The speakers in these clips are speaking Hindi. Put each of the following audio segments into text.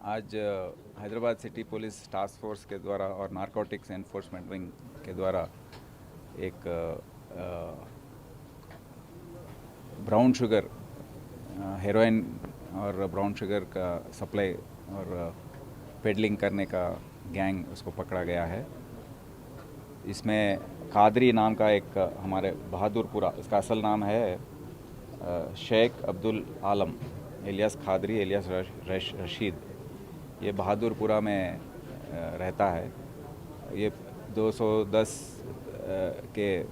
आज Hyderabad city police task force के द्वारा और नारकोटिक्स एनफोर्समेंट विंग के द्वारा एक ब्राउन शुगर हेरोइन और ब्राउन शुगर का सप्लाई और पेडलिंग करने का गैंग उसको पकड़ा गया है। इसमें कादरी नाम का एक हमारे बहादुरपुरा, इसका असल नाम है शेख अब्दुल आलम एलियास खादरी एलियास रशीद। ये बहादुरपुरा में रहता है। ये 210 के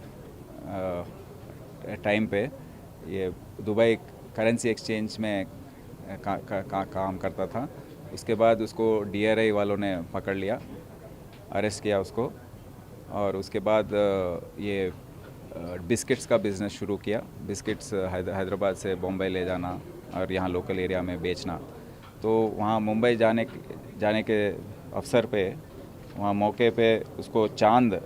टाइम पे ये दुबई करेंसी एक्सचेंज में काम करता था। उसके बाद उसको DRI वालों ने पकड़ लिया, अरेस्ट किया उसको, और उसके बाद ये बिस्किट्स का बिज़नेस शुरू किया। बिस्किट्स हैदराबाद से बॉम्बे ले जाना और यहाँ लोकल एरिया में बेचना। तो वहाँ मुंबई जाने के अवसर पे वहाँ मौके पे उसको चांद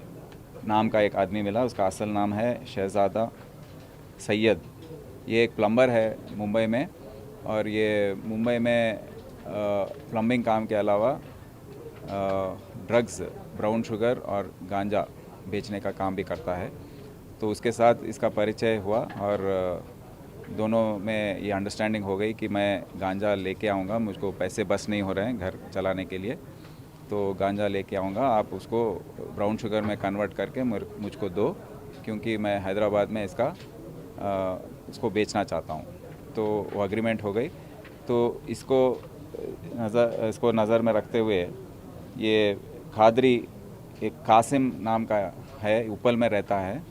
नाम का एक आदमी मिला। उसका असल नाम है शहज़ादा सैयद। ये एक प्लम्बर है मुंबई में, और ये मुंबई में प्लम्बिंग काम के अलावा ड्रग्स, ब्राउन शुगर और गांजा बेचने का काम भी करता है। तो उसके साथ इसका परिचय हुआ और दोनों में ये अंडरस्टैंडिंग हो गई कि मैं गांजा लेके आऊँगा, मुझको पैसे बस नहीं हो रहे हैं घर चलाने के लिए, तो गांजा लेके आऊँगा, आप उसको ब्राउन शुगर में कन्वर्ट करके मुझको दो, क्योंकि मैं हैदराबाद में इसको बेचना चाहता हूँ। तो वो एग्रीमेंट हो गई। तो इसको नज़र में रखते हुए ये खादरी एक कासिम नाम का है, उपल में रहता है।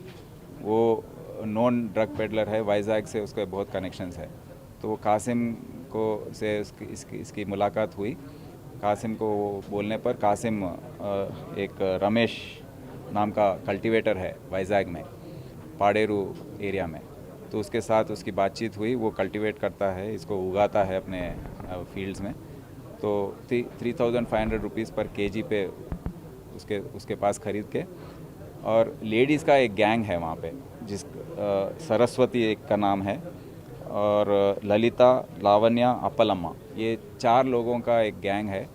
वो नॉन ड्रग पेडलर है, वाइजैग से उसके बहुत कनेक्शंस है। तो वो कासिम को से इसकी मुलाकात हुई। कासिम को बोलने पर कासिम एक रमेश नाम का कल्टीवेटर है वाइजैग में, पाडेरू एरिया में। तो उसके साथ उसकी बातचीत हुई। वो कल्टीवेट करता है, इसको उगाता है अपने फील्ड्स में। तो 3500 रुपीज़ पर केजी पे उसके पास ख़रीद के, और लेडीज़ का एक गैंग है वहाँ पे, सरस्वती एक का नाम है, और ललिता, लावण्या, अपलम्मा, ये 4 लोगों का एक गैंग है।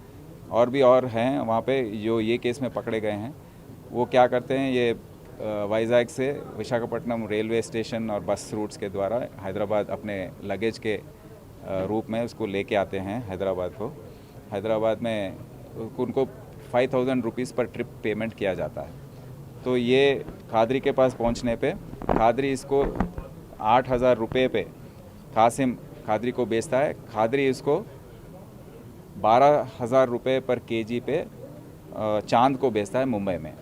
और भी हैं वहाँ पे जो ये केस में पकड़े गए हैं। वो क्या करते हैं, ये वाइजैग से विशाखापट्टनम रेलवे स्टेशन और बस रूट्स के द्वारा हैदराबाद अपने लगेज के रूप में उसको लेके आते हैं हैदराबाद को। हैदराबाद में उनको 5000 रुपीज़ पर ट्रिप पेमेंट किया जाता है। तो ये खादरी के पास पहुंचने पे खादरी इसको 8000 रुपये पे कासिम खादरी को बेचता है। खादरी इसको 12000 रुपये पर केजी पे चांद को बेचता है मुंबई में।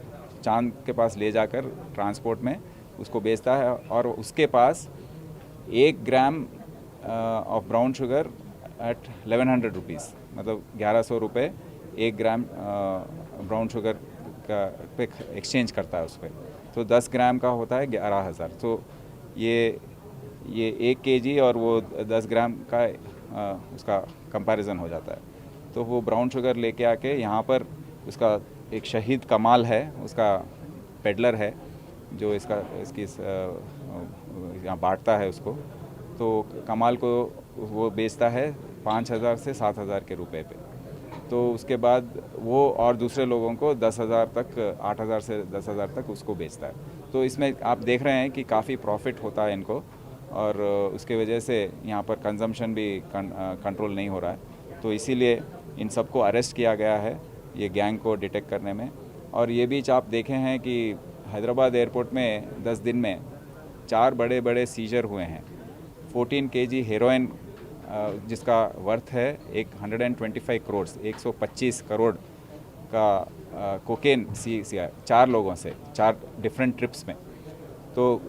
चांद के पास ले जाकर ट्रांसपोर्ट में उसको बेचता है, और उसके पास 1 gram of brown sugar at 1100 rupees, मतलब 1100 रुपये 1 ग्राम ब्राउन शुगर का पे एक्सचेंज करता है उस पर। तो 10 ग्राम का होता है 11000। तो ये 1 केजी और वो 10 ग्राम का उसका कंपैरिजन हो जाता है। तो वो ब्राउन शुगर लेके आके यहाँ पर उसका एक शहीद कमाल है, उसका पेडलर है, जो इसकी यहाँ बांटता है उसको। तो कमाल को वो बेचता है 5000 से 7000 के रुपए पे। तो उसके बाद वो और दूसरे लोगों को 10,000 तक, 8,000 से 10,000 तक उसको बेचता है। तो इसमें आप देख रहे हैं कि काफ़ी प्रॉफिट होता है इनको, और उसके वजह से यहाँ पर कंजम्पशन भी कंट्रोल नहीं हो रहा है। तो इसीलिए इन सबको अरेस्ट किया गया है ये गैंग को डिटेक्ट करने में। और ये बीच आप देखे हैं कि हैदराबाद एयरपोर्ट में 10 दिन में 4 बड़े बड़े सीजर हुए हैं। 14 केजी हेरोइन, जिसका वर्थ है 125 करोड़, 125 करोड़ का कोकेन सी 4 लोगों से, 4 डिफरेंट ट्रिप्स में। तो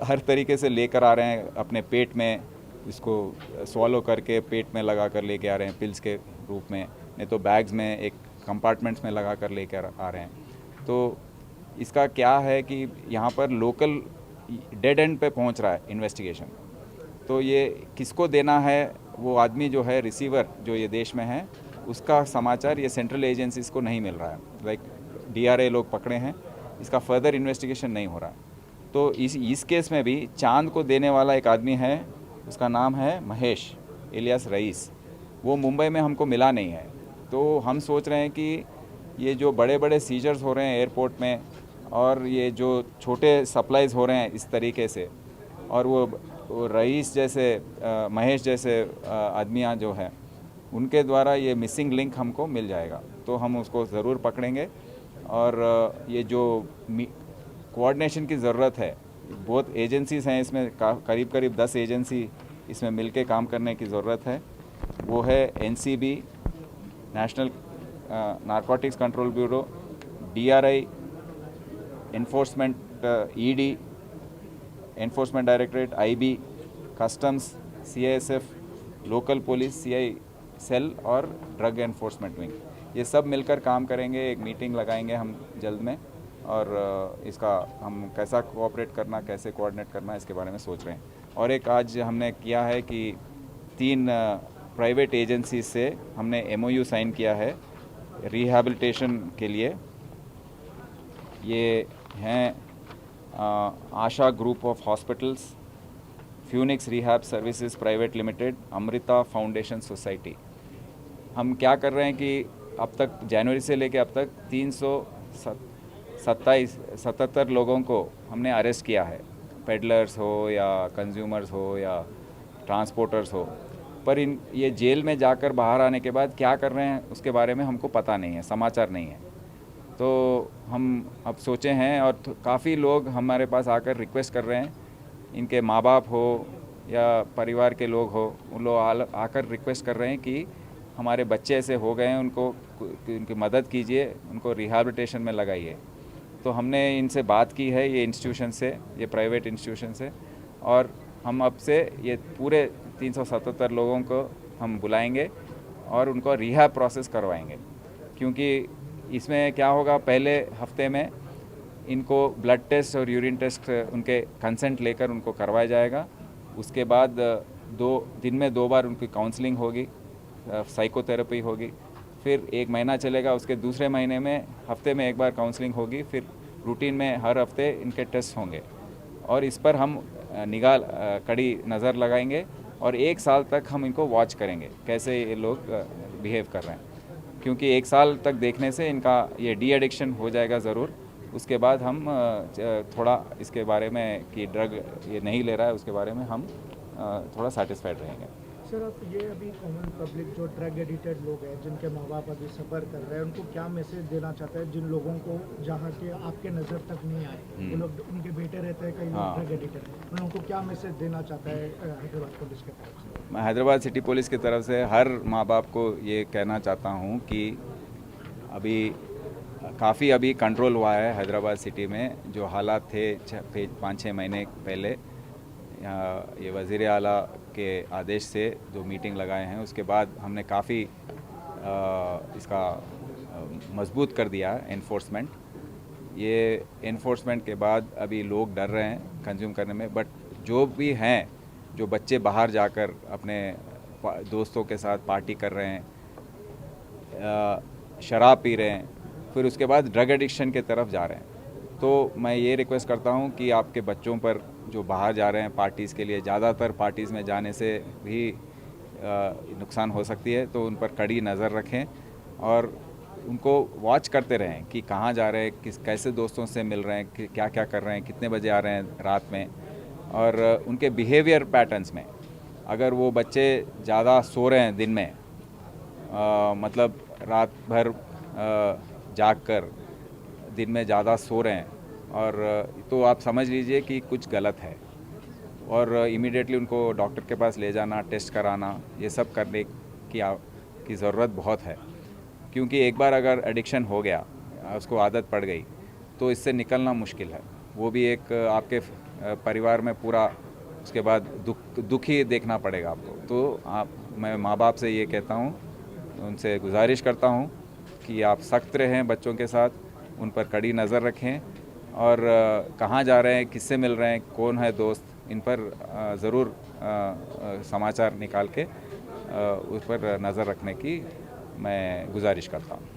हर तरीके से लेकर आ रहे हैं अपने पेट में, इसको स्वॉलो करके पेट में लगा कर लेके आ रहे हैं पिल्स के रूप में, नहीं तो बैग्स में एक कंपार्टमेंट्स में लगा कर लेकर आ रहे हैं। तो इसका क्या है कि यहाँ पर लोकल डेड एंड पे पहुँच रहा है इन्वेस्टिगेशन। तो ये किसको देना है, वो आदमी जो है रिसीवर जो ये देश में है, उसका समाचार ये सेंट्रल एजेंसीज़ को नहीं मिल रहा है। लाइक DRI लोग पकड़े हैं, इसका फर्दर इन्वेस्टिगेशन नहीं हो रहा है। तो इस केस में भी चांद को देने वाला एक आदमी है, उसका नाम है महेश एलियास रईस। वो मुंबई में हमको मिला नहीं है। तो हम सोच रहे हैं कि ये जो बड़े बड़े सीजर्स हो रहे हैं एयरपोर्ट में और ये जो छोटे सप्लाईज हो रहे हैं इस तरीके से, और वो रईस जैसे महेश जैसे आदमियाँ जो हैं उनके द्वारा ये मिसिंग लिंक हमको मिल जाएगा, तो हम उसको ज़रूर पकड़ेंगे। और ये जो कोऑर्डिनेशन की ज़रूरत है, बहुत एजेंसीज़ हैं इसमें, करीब करीब 10 एजेंसी इसमें मिलके काम करने की ज़रूरत है। वो है NCB, national narcotics control bureau, DRI, enforcement ED, enforcement directorate, IB, customs, CISF, local police, CI cell और ड्रग एनफोर्समेंट विंग, ये सब मिलकर काम करेंगे। एक मीटिंग लगाएंगे हम जल्द में, और इसका हम कैसा कोऑपरेट करना, कैसे कोऑर्डिनेट करना, इसके बारे में सोच रहे हैं। और एक आज हमने किया है कि 3 प्राइवेट एजेंसी से हमने MOU साइन किया है रिहैबिलिटेशन के लिए। ये हैं Asha group of hospitals, Phoenix rehab services private limited, Amrita foundation society. हम क्या कर रहे हैं कि अब तक जनवरी से लेकर अब तक 377 लोगों को हमने अरेस्ट किया है, पेडलर्स हो या कंज्यूमर्स हो या ट्रांसपोर्टर्स हो। पर ये जेल में जाकर बाहर आने के बाद क्या कर रहे हैं उसके बारे में हमको पता नहीं है, समाचार नहीं है। तो हम अब सोचे हैं, और काफ़ी लोग हमारे पास आकर रिक्वेस्ट कर रहे हैं, इनके माँ बाप हो या परिवार के लोग हो, उन लोग आकर रिक्वेस्ट कर रहे हैं कि हमारे बच्चे ऐसे हो गए हैं, उनकी मदद कीजिए, उनको रिहैबिलिटेशन में लगाइए। तो हमने इनसे बात की है, ये इंस्टीट्यूशन से, ये प्राइवेट इंस्टीट्यूशन से, और हम अब से ये पूरे 377 लोगों को हम बुलाएंगे और उनको रिहैब प्रोसेस करवाएंगे। क्योंकि इसमें क्या होगा, पहले हफ्ते में इनको ब्लड टेस्ट और यूरिन टेस्ट उनके कंसेंट लेकर उनको करवाया जाएगा। उसके बाद 2 दिन में 2 बार उनकी काउंसलिंग होगी, साइकोथेरेपी होगी, फिर 1 महीना चलेगा। उसके दूसरे महीने में हफ्ते में 1 बार काउंसलिंग होगी, फिर रूटीन में हर हफ्ते इनके टेस्ट होंगे। और इस पर हम कड़ी नज़र लगाएंगे और 1 साल तक हम इनको वॉच करेंगे कैसे ये लोग बिहेव कर रहे हैं। क्योंकि 1 साल तक देखने से इनका ये डी एडिक्शन हो जाएगा ज़रूर। उसके बाद हम थोड़ा इसके बारे में कि ड्रग ये नहीं ले रहा है उसके बारे में हम थोड़ा सेटिस्फाइड रहेंगे। सर, आप ये अभी कॉमन पब्लिक जो ड्रग एडिक्टेड लोग हैं, जिनके माँ बाप अभी सफ़र कर रहे हैं, उनको क्या मैसेज देना चाहते हैं, जिन लोगों को जहाँ के आपके नज़र तक नहीं आए, वो लोग, उनके बेटे रहते हैं, कई लोग ड्रग एडिक्टेड, उन लोगों को क्या मैसेज देना चाहता है हैदराबाद पुलिस की तरफ से? मैं हैदराबाद सिटी पुलिस की तरफ से हर माँ बाप को ये कहना चाहता हूँ कि अभी काफ़ी अभी कंट्रोल हुआ है हैदराबाद सिटी में। जो हालात थे 5-6 महीने पहले, ये वज़ीर आला के आदेश से जो मीटिंग लगाए हैं, उसके बाद हमने काफ़ी इसका मजबूत कर दिया है एनफोर्समेंट। ये एनफोर्समेंट के बाद अभी लोग डर रहे हैं कंज्यूम करने में, बट जो भी हैं, जो बच्चे बाहर जाकर अपने दोस्तों के साथ पार्टी कर रहे हैं, शराब पी रहे हैं, फिर उसके बाद ड्रग एडिक्शन के तरफ जा रहे हैं, तो मैं ये रिक्वेस्ट करता हूँ कि आपके बच्चों पर जो बाहर जा रहे हैं पार्टीज़ के लिए, ज़्यादातर पार्टीज़ में जाने से भी नुकसान हो सकती है, तो उन पर कड़ी नज़र रखें और उनको वॉच करते रहें कि कहाँ जा रहे हैं, कैसे दोस्तों से मिल रहे हैं, क्या क्या कर रहे हैं, कितने बजे आ रहे हैं रात में, और उनके बिहेवियर पैटर्न्स में। अगर वो बच्चे ज़्यादा सो रहे हैं दिन में, मतलब रात भर जाग कर दिन में ज़्यादा सो रहे हैं, और तो आप समझ लीजिए कि कुछ गलत है, और इमीडिएटली उनको डॉक्टर के पास ले जाना, टेस्ट कराना, ये सब करने की ज़रूरत बहुत है। क्योंकि एक बार अगर एडिक्शन हो गया, उसको आदत पड़ गई, तो इससे निकलना मुश्किल है। वो भी एक आपके परिवार में पूरा उसके बाद दुख ही देखना पड़ेगा आपको। तो मैं माँ बाप से ये कहता हूँ, उनसे गुजारिश करता हूँ कि आप सख्त रहें बच्चों के साथ, उन पर कड़ी नज़र रखें, और कहाँ जा रहे हैं, किससे मिल रहे हैं, कौन है दोस्त, इन पर ज़रूर समाचार निकाल के उस पर नज़र रखने की मैं गुजारिश करता हूँ।